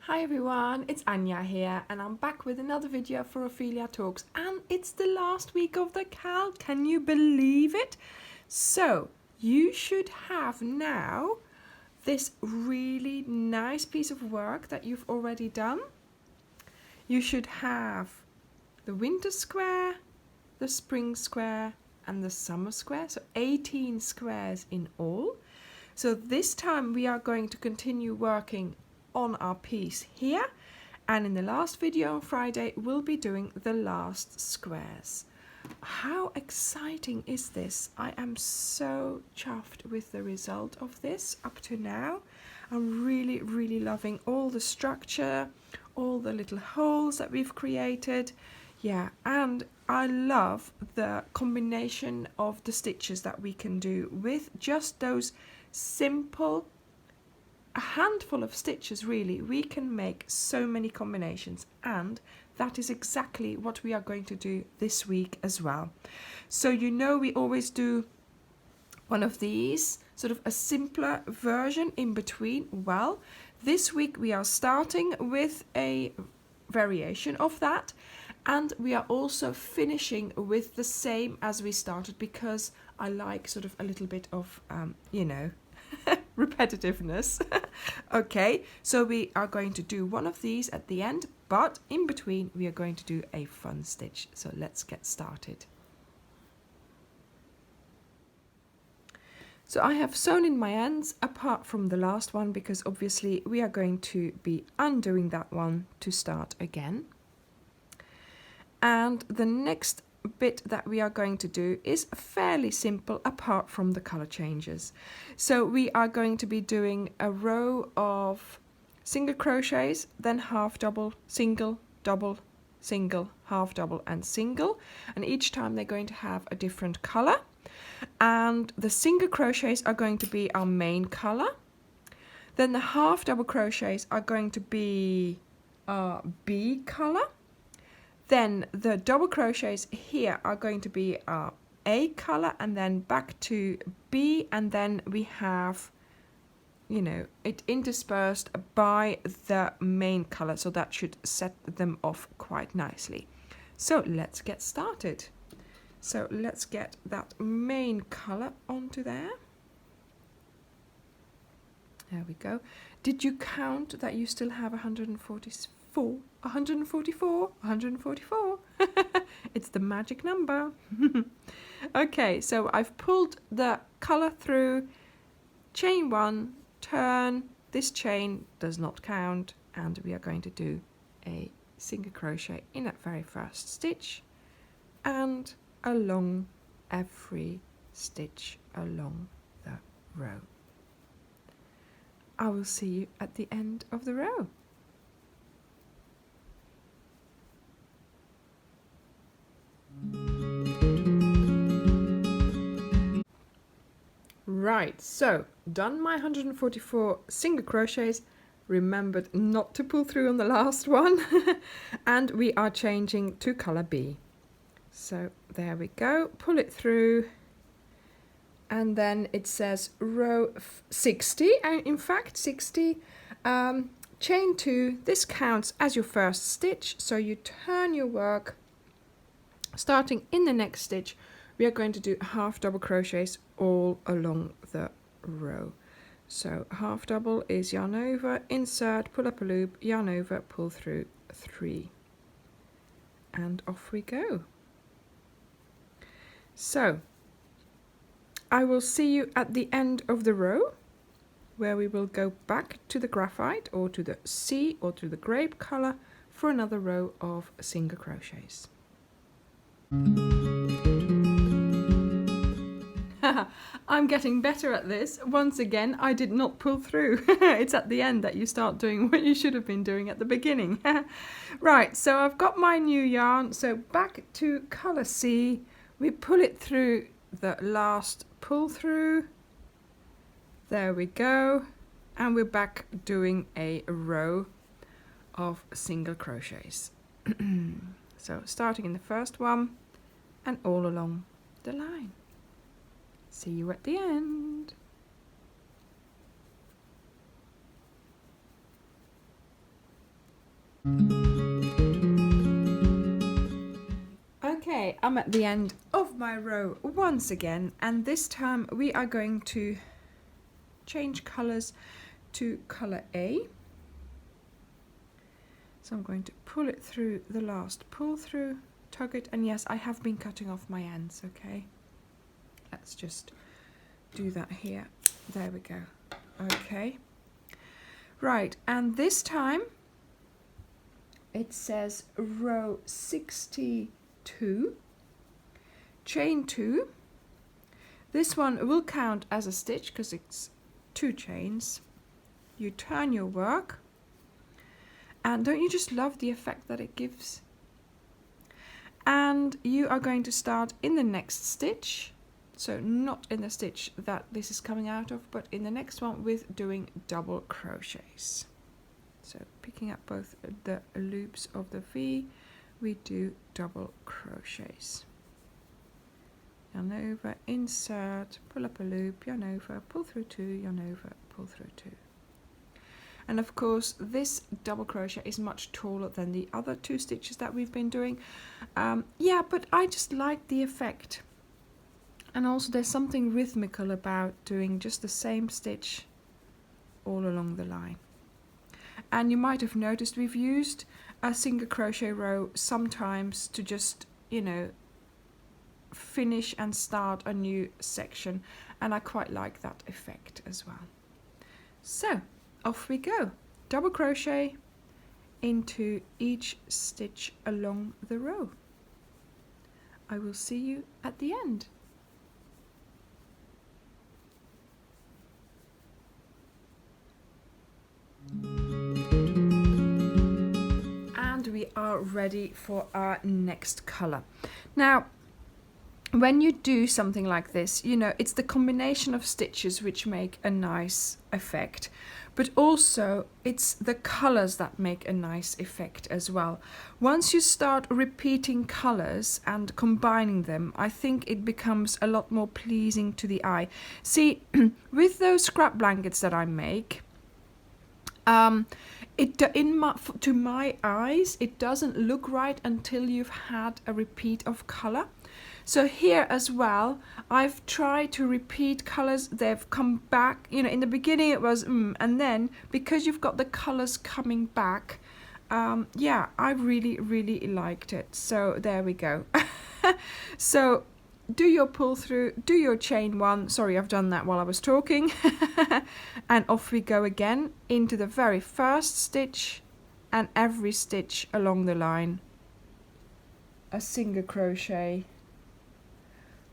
Hi everyone, it's Anja here and I'm back with another video for Ophelia Talks, and it's the last week of the Cal. Can you believe it? So you should have now this really nice piece of work that you've already done. You should have the winter square, the spring square and the summer square, so 18 squares in all. So this time we are going to continue working on our piece here, and in the last video on Friday we'll be doing the last squares. How exciting is this? I am so chuffed with the result of this up to now. I'm really loving all the structure, all the little holes that we've created. Yeah, and I love the combination of the stitches that we can do with just those simple, a handful of stitches. Really, we can make so many combinations, and that is exactly what we are going to do this week as well. So you know, we always do one of these, sort of a simpler version in between. Well, this week we are starting with a variation of that, and we are also finishing with the same as we started, because I like sort of a little bit of you know, repetitiveness. Okay, so we are going to do one of these at the end, but in between we are going to do a fun stitch. So let's get started. So I have sewn in my ends apart from the last one, because obviously we are going to be undoing that one to start again. And the next bit that we are going to do is fairly simple apart from the color changes. So we are going to be doing a row of single crochets, then half double, single, double, single, half double and single, and each time they're going to have a different color. And the single crochets are going to be our main color, then the half double crochets are going to be our B color. Then the double crochets here are going to be our A color, and then back to B, and then we have, you know, it interspersed by the main color, so that should set them off quite nicely. So let's get started. So let's get that main color onto there. There we go. Did you count that you still have 144? 144. It's the magic number. Okay, so I've pulled the color through, chain one, turn, this chain does not count, and we are going to do a single crochet in that very first stitch and along every stitch along the row. I will see you at the end of the row. Right, so done my 144 single crochets, remembered not to pull through on the last one, and we are changing to color B. So there we go, pull it through, and then it says row 60, in fact 60, chain 2, this counts as your first stitch, so you turn your work. Starting in the next stitch, we are going to do half double crochets all along the row. So half double is yarn over, insert, pull up a loop, yarn over, pull through 3, and off we go. So I will see you at the end of the row, where we will go back to the graphite or to the sea or to the grape color for another row of single crochets. I'm getting better at this. Once again, I did not pull through. It's at the end that you start doing what you should have been doing at the beginning. Right, so I've got my new yarn. So back to color C, we pull it through the last pull through. There we go. And we're back doing a row of single crochets. So starting in the first one and all along the line. See you at the end. Okay, I'm at the end of my row once again, and this time we are going to change colors to color A. So I'm going to pull it through the last pull through, tug it, and yes, I have been cutting off my ends, okay? Let's just do that here. There we go. Okay. Right, and this time it says row 62, chain 2. This one will count as a stitch because it's 2 chains. You turn your work, and don't you just love the effect that it gives? And you are going to start in the next stitch, so not in the stitch that this is coming out of, but in the next one with doing double crochets. So picking up both the loops of the V, we do double crochets. Yarn over, insert, pull up a loop, yarn over, pull through 2, yarn over, pull through 2. And of course this double crochet is much taller than the other 2 stitches that we've been doing. Yeah, but I just like the effect. And also there's something rhythmical about doing just the same stitch all along the line. And you might have noticed we've used a single crochet row sometimes to just, you know, finish and start a new section, and I quite like that effect as well. So off we go, double crochet into each stitch along the row. I will see you at the end. And we are ready for our next color. Now, when you do something like this, you know, it's the combination of stitches which make a nice effect, but also it's the colors that make a nice effect as well. Once you start repeating colors and combining them, I think it becomes a lot more pleasing to the eye. See, with those scrap blankets that I make, to my eyes, it doesn't look right until you've had a repeat of color. So here as well, I've tried to repeat colors. They've come back. You know, in the beginning it was and then because you've got the colors coming back, yeah, I really liked it. So there we go. So do your pull through, do your chain 1. Sorry, I've done that while I was talking. And off we go again into the very first stitch, and every stitch along the line a single crochet,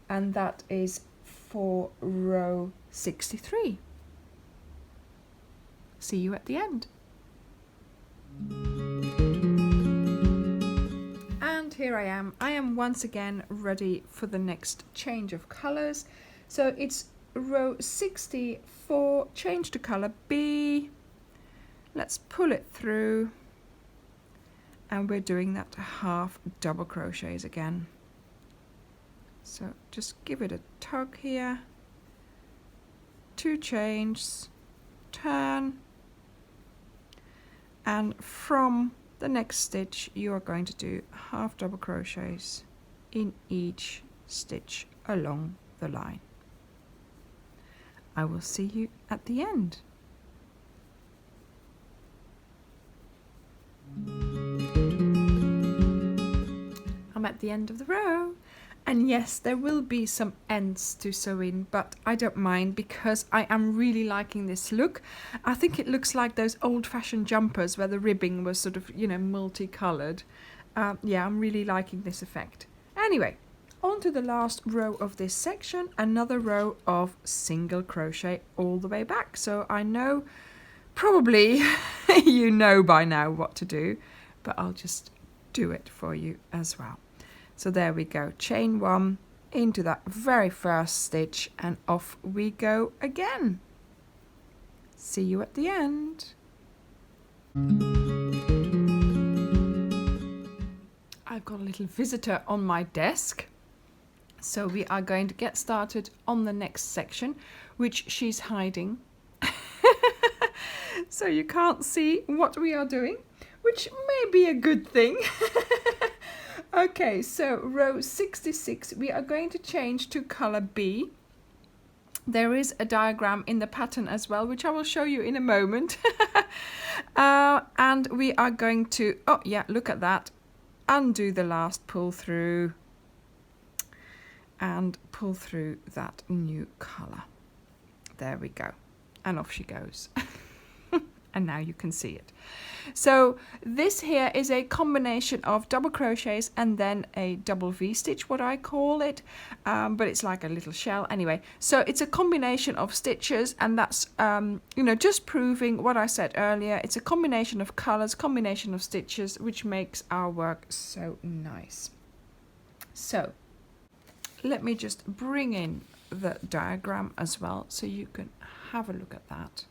and that is for row 63. See you at the end. And here I am once again ready for the next change of colors. So it's row 64, change to color B. Let's pull it through, and we're doing that half double crochets again. So just give it a tug here, 2 chains, turn, and from the next stitch you are going to do half double crochets in each stitch along the line. I will see you at the end. I'm at the end of the row. And yes, there will be some ends to sew in, but I don't mind because I am really liking this look. I think it looks like those old-fashioned jumpers where the ribbing was sort of, you know, multicolored. Yeah, I'm really liking this effect. Anyway, on to the last row of this section, another row of single crochet all the way back. So I know probably you know by now what to do, but I'll just do it for you as well. So there we go, chain 1 into that very first stitch, and off we go again. See you at the end. I've got a little visitor on my desk, so we are going to get started on the next section, which she's hiding. So you can't see what we are doing. which may be a good thing. Okay, so row 66, we are going to change to color B. There is a diagram in the pattern as well, which I will show you in a moment. And we are going to, oh yeah, look at that, undo the last pull through and pull through that new color. There we go. And off she goes. And now you can see it. So this here is a combination of double crochets and then a double V-stitch, what I call it, but it's like a little shell anyway. So it's a combination of stitches, and that's just proving what I said earlier. It's a combination of colors, combination of stitches, which makes our work so nice. So let me just bring in the diagram as well so you can have a look at that.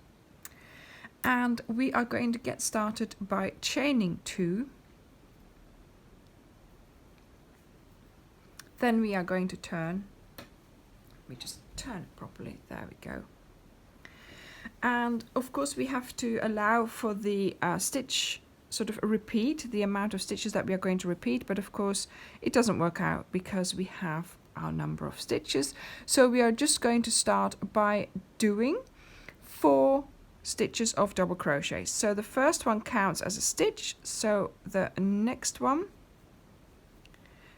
And we are going to get started by chaining 2. Then we are going to turn. We just turn it properly. There we go. And of course we have to allow for the stitch sort of repeat, the amount of stitches that we are going to repeat. But of course it doesn't work out because we have our number of stitches. So we are just going to start by doing 4 stitches of double crochet. So the first one counts as a stitch, so the next one,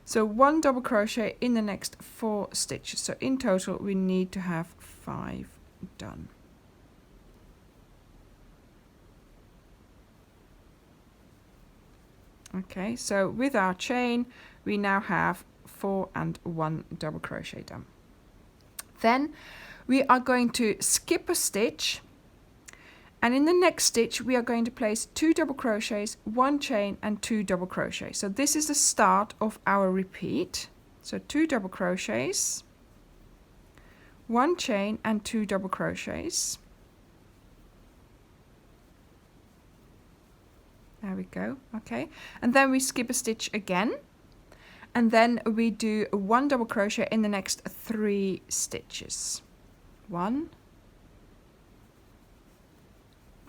so 1 double crochet in the next 4 stitches. So in total we need to have 5 done. Okay, so with our chain we now have 4 and 1 double crochet done. Then we are going to skip a stitch, and in the next stitch we are going to place 2 double crochets, 1 chain and 2 double crochets. So this is the start of our repeat. So 2 double crochets, 1 chain and 2 double crochets. There we go. Okay, and then we skip a stitch again, and then we do 1 double crochet in the next 3 stitches. 1,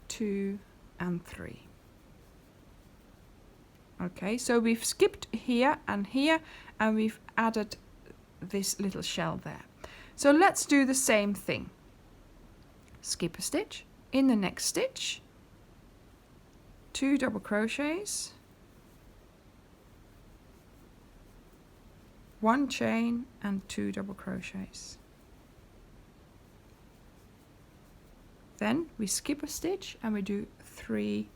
2 and 3. Okay, so we've skipped here, and we've added this little shell there. So let's do the same thing. Skip a stitch, in the next stitch 2 double crochets, 1 chain and 2 double crochets. Then we skip a stitch and we do 3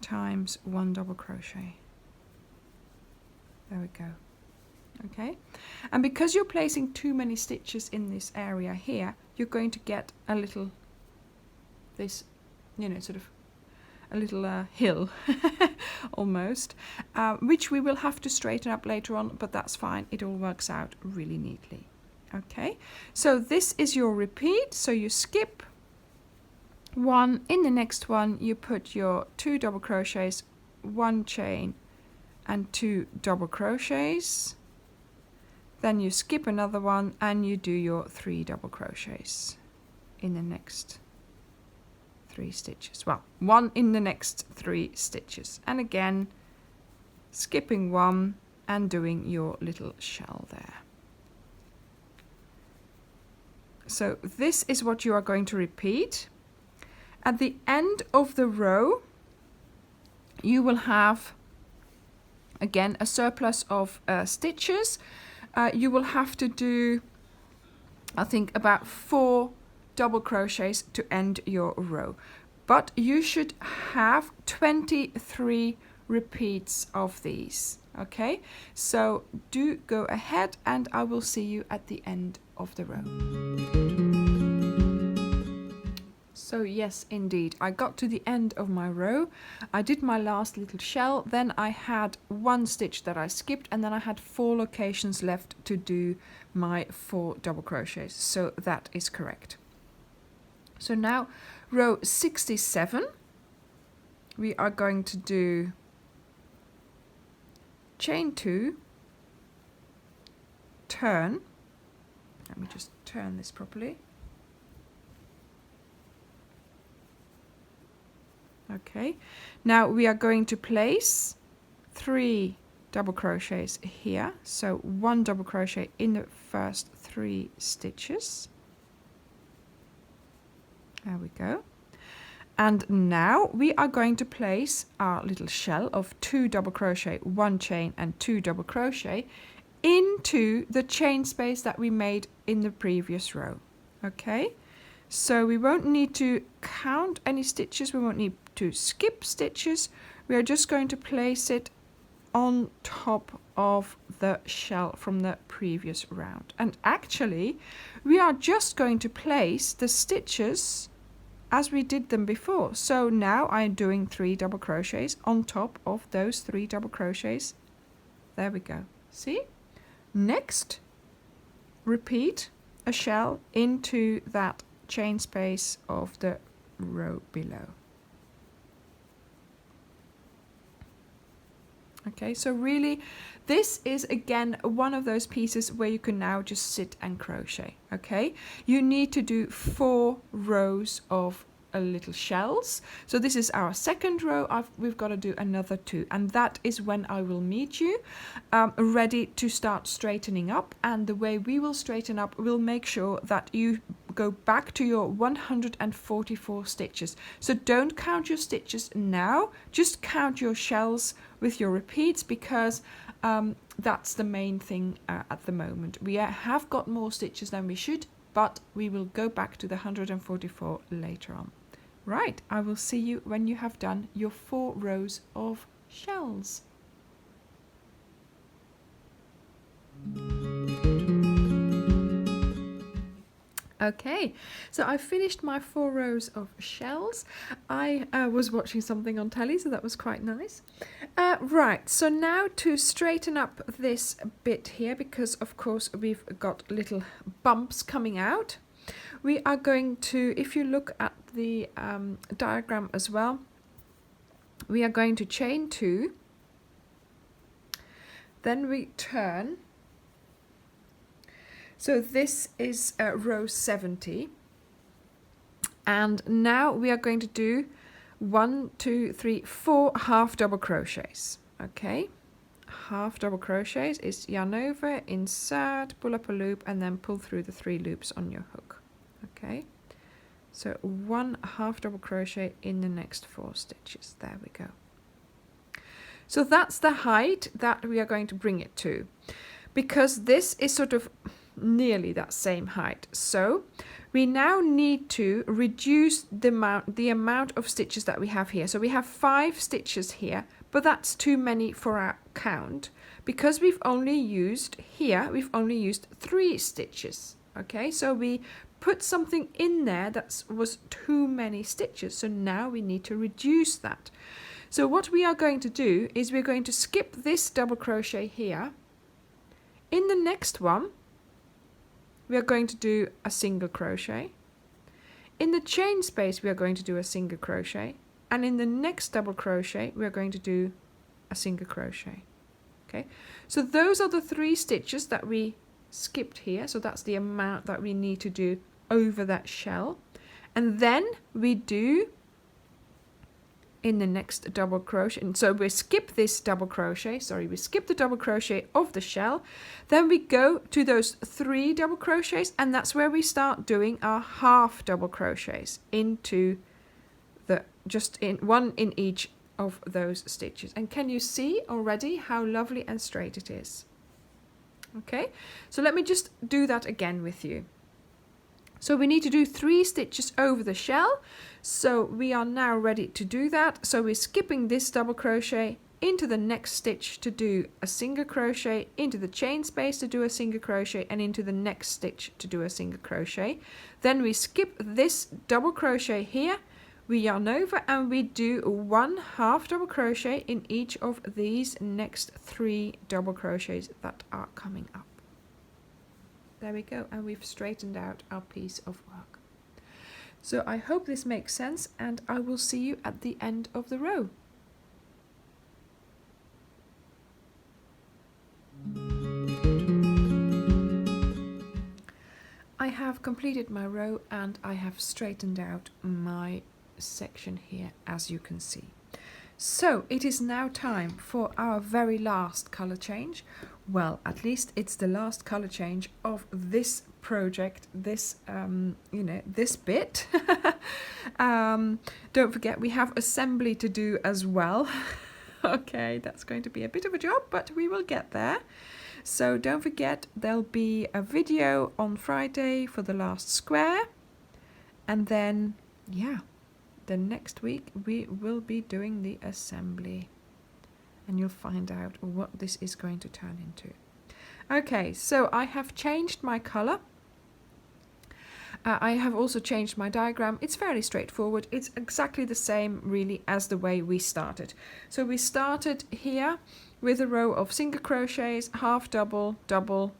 times 1 double crochet. There we go. Okay, and because you're placing too many stitches in this area here, you're going to get a little, this, sort of a little hill almost, which we will have to straighten up later on, but that's fine. It all works out really neatly. Okay, so this is your repeat. So you skip 1, in the next one you put your 2 double crochets, 1 chain and 2 double crochets. Then you skip another one and you do your 3 double crochets in the next 3 stitches. Well, 1 in the next 3 stitches, and again skipping 1 and doing your little shell there. So this is what you are going to repeat. At the end of the row you will have again a surplus of stitches. You will have to do, I think, about 4 double crochets to end your row, but you should have 23 repeats of these. Okay, so do go ahead and I will see you at the end of the row. So yes, indeed, I got to the end of my row. I did my last little shell, then I had 1 stitch that I skipped, and then I had 4 locations left to do my 4 double crochets. So that is correct. So now row 67, we are going to do chain 2, turn. Let me just turn this properly. Okay, now we are going to place 3 double crochets here, so 1 double crochet in the first 3 stitches. There we go. And now we are going to place our little shell of 2 double crochet, 1 chain and 2 double crochet into the chain space that we made in the previous row. Okay, so we won't need to count any stitches, we won't need to skip stitches. We are just going to place it on top of the shell from the previous round. And actually we are just going to place the stitches as we did them before. So now I'm doing 3 double crochets on top of those 3 double crochets. There we go. See? Next, repeat a shell into that chain space of the row below. Okay, so really this is again one of those pieces where you can now just sit and crochet. Okay, you need to do 4 rows of little shells. So this is our second row. We've got to do another 2, and that is when I will meet you ready to start straightening up. And the way we will straighten up, we'll make sure that you go back to your 144 stitches. So don't count your stitches now, just count your shells with your repeats, because that's the main thing at the moment. We have got more stitches than we should, but we will go back to the 144 later on. Right, I will see you when you have done your 4 rows of shells. Okay, so I finished my 4 rows of shells. I was watching something on telly, so that was quite nice. Right, so now to straighten up this bit here, because of course we've got little bumps coming out. We are going to, if you look at the diagram as well, we are going to chain 2, then we turn. So this is row 70, and now we are going to do 1, 2, 3, 4 half double crochets. Okay, half double crochets is yarn over, insert, pull up a loop, and then pull through the 3 loops on your hook. Okay, so 1 half double crochet in the next 4 stitches. There we go. So that's the height that we are going to bring it to, because this is sort of nearly that same height. So we now need to reduce the amount of stitches that we have here. So we have 5 stitches here, but that's too many for our count, because we've only used 3 stitches. Okay, so we put something in there that was too many stitches, so now we need to reduce that. So what we are going to do is we're going to skip this double crochet here. In the next one we are going to do a single crochet. In the chain space we are going to do a single crochet, and in the next double crochet we are going to do a single crochet. Okay, so those are the 3 stitches that we skipped here, so that's the amount that we need to do over that shell. And then we do in the next double crochet, and so we skip this double crochet, we skip the double crochet of the shell, then we go to those 3 double crochets, and that's where we start doing our half double crochets into the one in each of those stitches. And can you see already how lovely and straight it is? Okay, so let me just do that again with you. So we need to do 3 stitches over the shell. So we are now ready to do that. So we're skipping this double crochet into the next stitch to do a single crochet, into the chain space to do a single crochet, and into the next stitch to do a single crochet. Then we skip this double crochet here, we yarn over, and we do 1 half double crochet in each of these next 3 double crochets that are coming up. There we go, and we've straightened out our piece of work. So I hope this makes sense, and I will see you at the end of the row. I have completed my row and I have straightened out my section here, as you can see. So it is now time for our very last color change. Well, at least it's the last color change of this project, this this bit. Don't forget, we have assembly to do as well. Okay, that's going to be a bit of a job, but we will get there. So don't forget, there'll be a video on Friday for the last square, and then the next week we will be doing the assembly, and you'll find out what this is going to turn into. Okay, so I have changed my color. I have also changed my diagram. It's fairly straightforward. It's exactly the same really as the way we started. So we started here with a row of single crochets, half double, double,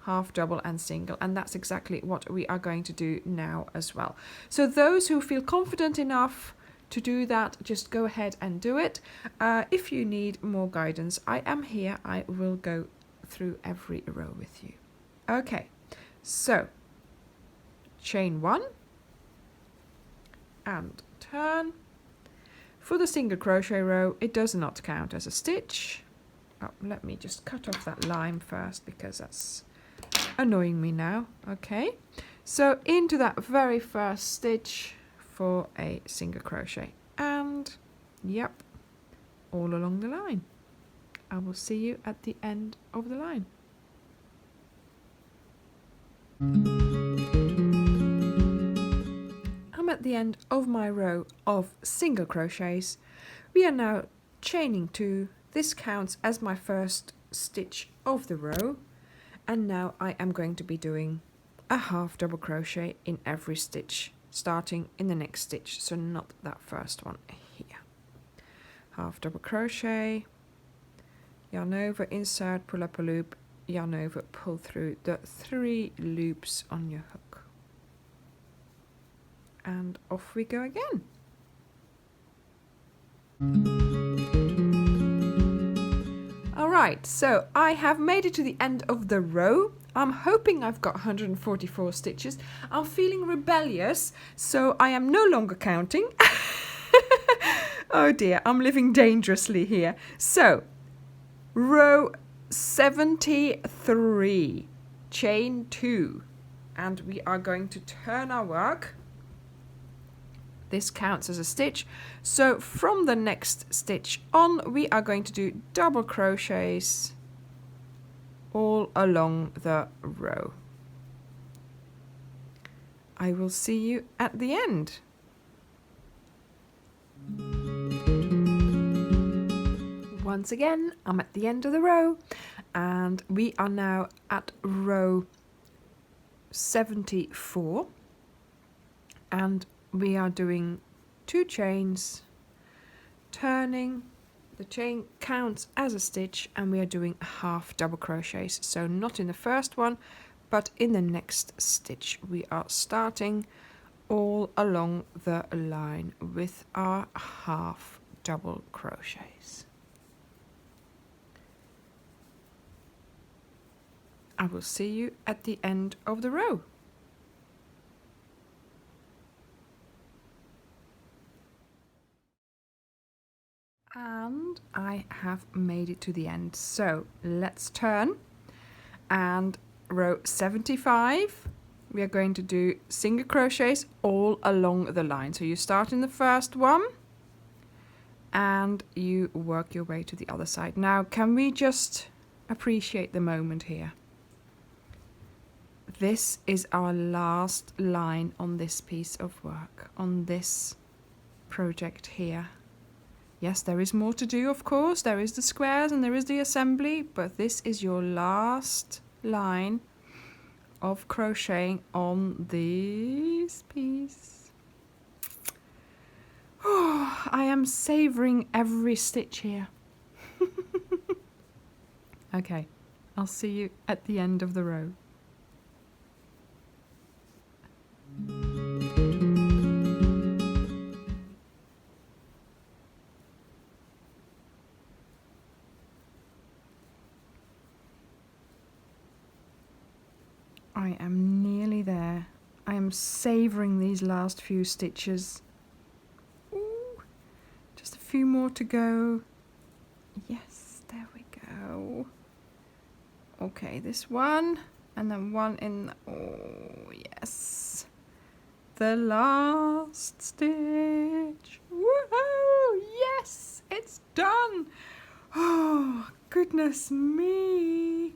half double and single, and that's exactly what we are going to do now as well. So those who feel confident enough to do that, just go ahead and do it. If you need more guidance, I am here. I will go through every row with you. Okay, so chain 1 and turn. For the single crochet row, it does not count as a stitch. Oh, let me just cut off that line first because that's annoying me now. Okay, so into that very first stitch for a single crochet, and yep, all along the line. I will see you at the end of the line. I'm at the end of my row of single crochets. We are now chaining 2. This counts as my first stitch of the row, and now I am going to be doing a half double crochet in every stitch, starting in the next stitch, so not that first one here. Half double crochet, yarn over, insert, pull up a loop, yarn over, pull through the 3 loops on your hook, and off we go again. Alright, so I have made it to the end of the row. I'm hoping I've got 144 stitches. I'm feeling rebellious, so I am no longer counting. Oh dear, I'm living dangerously here. So, row 73, chain 2, and we are going to turn our work. This counts as a stitch, so from the next stitch on we are going to do double crochets all along the row. I will see you at the end. Once again, I'm at the end of the row, and we are now at row 74, and we are doing 2 chains, turning. The chain counts as a stitch, and we are doing half double crochets, so not in the first one but in the next stitch. We are starting all along the line with our half double crochets. I will see you at the end of the row. And I have made it to the end. So let's turn, and row 75 we are going to do single crochets all along the line. So you start in the first one and you work your way to the other side. Now can we just appreciate the moment here? This is our last line on this piece of work, on this project here. Yes, there is more to do, of course. There is the squares and there is the assembly, but this is your last line of crocheting on this piece. Oh, I am savoring every stitch here. Okay, I'll see you at the end of the row. I am nearly there. I am savouring these last few stitches. few more to go. Yes, there we go. Okay, this one, and then one in, oh yes, the last stitch. Woohoo! Yes, it's done. Oh, goodness me.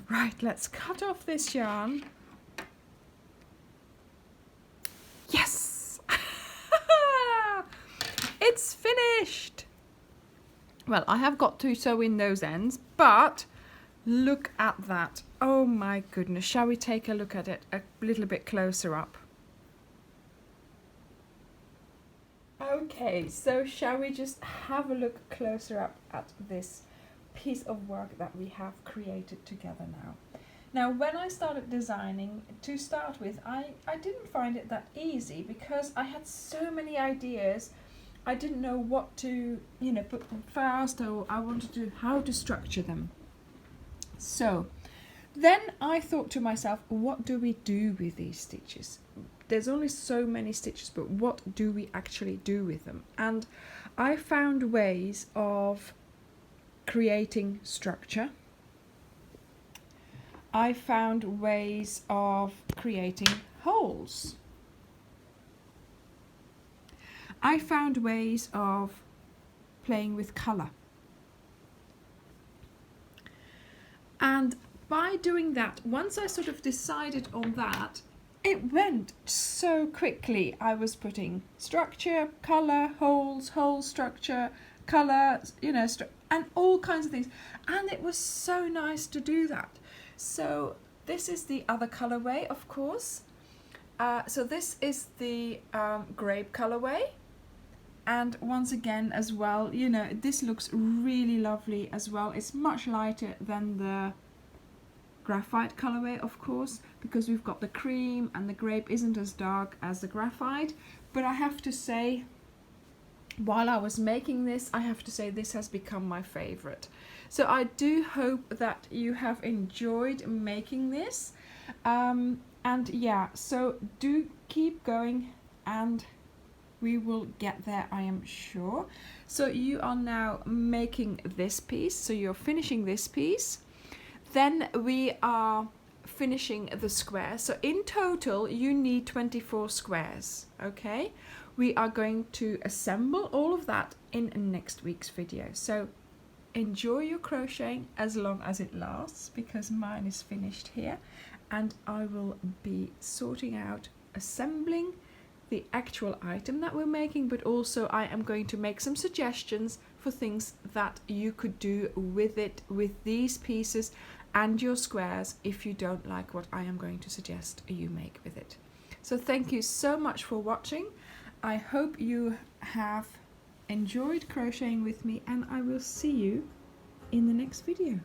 Right, let's cut off this yarn. Yes! It's finished. Well, I have got to sew in those ends, but look at that. Oh my goodness. Shall we take a look at it a little bit closer up? Okay, so shall we just have a look closer up at this piece of work that we have created together now. Now, when I started designing, to start with, I didn't find it that easy because I had so many ideas. I didn't know what to, put them first, or I wanted to, how to structure them. So then I thought to myself, what do we do with these stitches? There's only so many stitches, but what do we actually do with them? And I found ways of creating structure. I found ways of creating holes. I found ways of playing with colour. And by doing that, once I sort of decided on that, it went so quickly. I was putting structure, colour, holes, hole structure, colour, and all kinds of things. And it was so nice to do that. So this is the other colourway, of course. So this is the grape colourway. And once again as well, this looks really lovely as well. It's much lighter than the graphite colourway, of course, because we've got the cream, and the grape isn't as dark as the graphite. But I have to say, while I was making this, I have to say this has become my favourite. So I do hope that you have enjoyed making this. And yeah, so do keep going and we will get there, I am sure. So you are now making this piece, so you're finishing this piece. Then we are finishing the square. So in total, you need 24 squares, okay? We are going to assemble all of that in next week's video. So enjoy your crocheting as long as it lasts, because mine is finished here. And I will be sorting out, assembling the actual item that we're making, but also I am going to make some suggestions for things that you could do with it, with these pieces and your squares, if you don't like what I am going to suggest you make with it. So thank you so much for watching. I hope you have enjoyed crocheting with me, and I will see you in the next video.